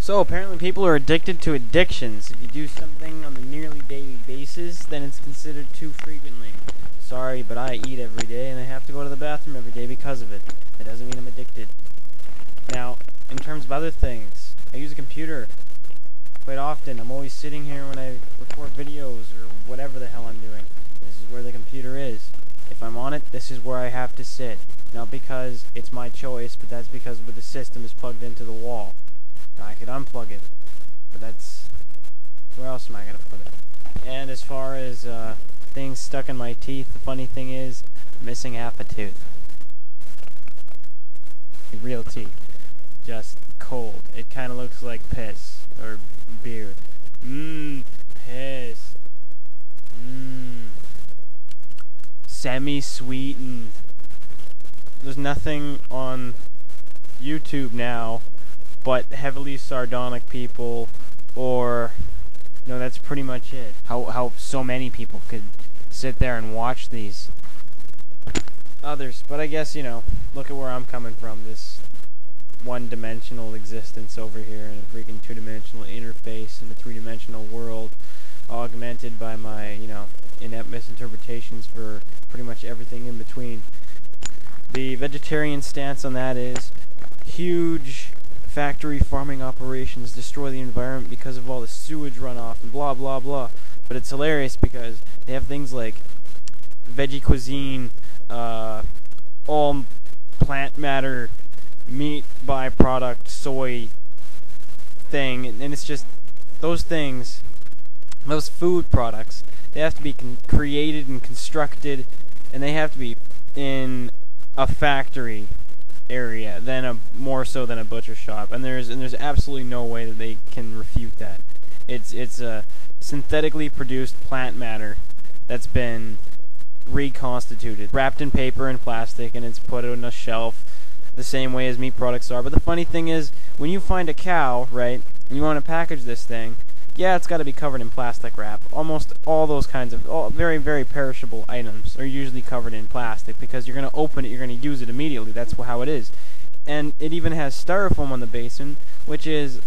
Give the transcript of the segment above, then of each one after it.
So apparently people are addicted to addictions. If you do something on a nearly daily basis, then it's considered too frequently. Sorry, but I eat every day and I have to go to the bathroom every day because of it. That doesn't mean I'm addicted. Now, in terms of other things, I use a computer quite often. I'm always sitting here when I record videos or whatever the hell I'm doing. This is where the computer is. If I'm on it, this is where I have to sit. Not because it's my choice, but that's because the system is plugged into the wall. Now, I could unplug it, but that's... where else am I going to put it? And as far as things stuck in my teeth, the funny thing is, I'm missing half a tooth. Real teeth. Just cold. It kind of looks like piss. Or beer. Piss. Semi-sweetened. There's nothing on YouTube now but heavily sardonic people, or no, that's pretty much it. How so many people could sit there and watch these others, but I guess, you know, look at where I'm coming from, this one-dimensional existence over here in a freaking two-dimensional interface in a three-dimensional world, augmented by my, you know, inept misinterpretations for pretty much everything in between. The vegetarian stance on that is huge factory farming operations destroy the environment because of all the sewage runoff and blah blah blah. But it's hilarious because they have things like veggie cuisine, all plant matter, meat byproduct, soy thing, and it's just those things, those food products, they have to be created and constructed, and they have to be in a factory area, more so than a butcher shop, and there's absolutely no way that they can refute that. It's a synthetically produced plant matter that's been reconstituted, wrapped in paper and plastic, and it's put on a shelf the same way as meat products are. But the funny thing is, when you find a cow, right, and you want to package this thing, yeah, it's got to be covered in plastic wrap. Almost all those kinds of very, very perishable items are usually covered in plastic because you're going to open it, you're going to use it immediately. That's how it is. And it even has styrofoam on the basin, which is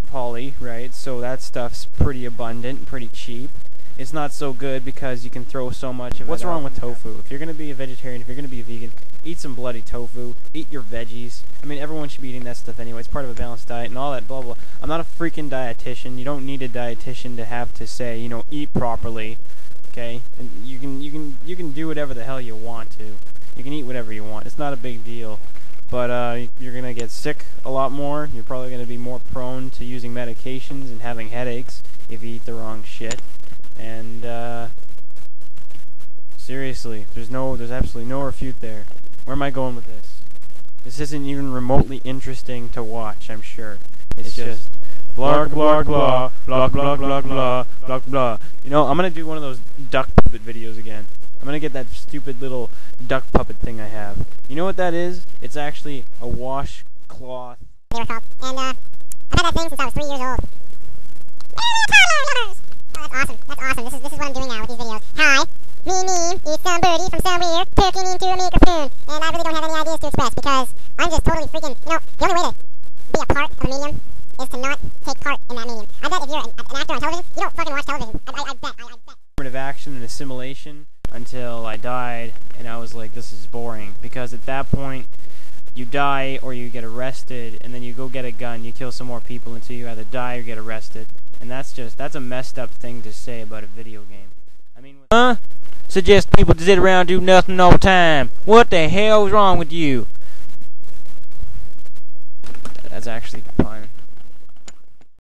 poly, right? So that stuff's pretty abundant, pretty cheap. It's not so good because you can throw so much of it. What's wrong with tofu? If you're going to be a vegetarian, if you're going to be a vegan, eat some bloody tofu. Eat your veggies. I mean, everyone should be eating that stuff anyway. It's part of a balanced diet and all that blah blah. I'm not a freaking dietitian. You don't need a dietitian to have to say, you know, eat properly. Okay? And you can do whatever the hell you want to. You can eat whatever you want. It's not a big deal. But you're going to get sick a lot more. You're probably going to be more prone to using medications and having headaches if you eat the wrong shit. And seriously, there's absolutely no refute there. Where am I going with this? This isn't even remotely interesting to watch, I'm sure. It's just blah blah blah blah blah blah blah blah blah. You know, I'm gonna do one of those duck puppet videos again. I'm gonna get that stupid little duck puppet thing I have. You know what that is? It's actually a washcloth. They were called. And I've had that thing since I was 3 years old. Oh, that's awesome. That's awesome. This is what I'm doing now with these videos. Hi, Meany, it's some birdie from somewhere talking into a microphone, and I really don't have any ideas to express because I'm just totally freaking, you know, the only way to be a part of a medium is to not take part in that medium. I bet if you're an actor on television, you don't fucking watch television. I bet. Of action and assimilation until I died, and I was like, this is boring, because at that point, you die or you get arrested, and then you go get a gun, you kill some more people until you either die or get arrested. And that's a messed up thing to say about a video game. I mean, suggest people to sit around and do nothing all the time. What the hell is wrong with you? That's actually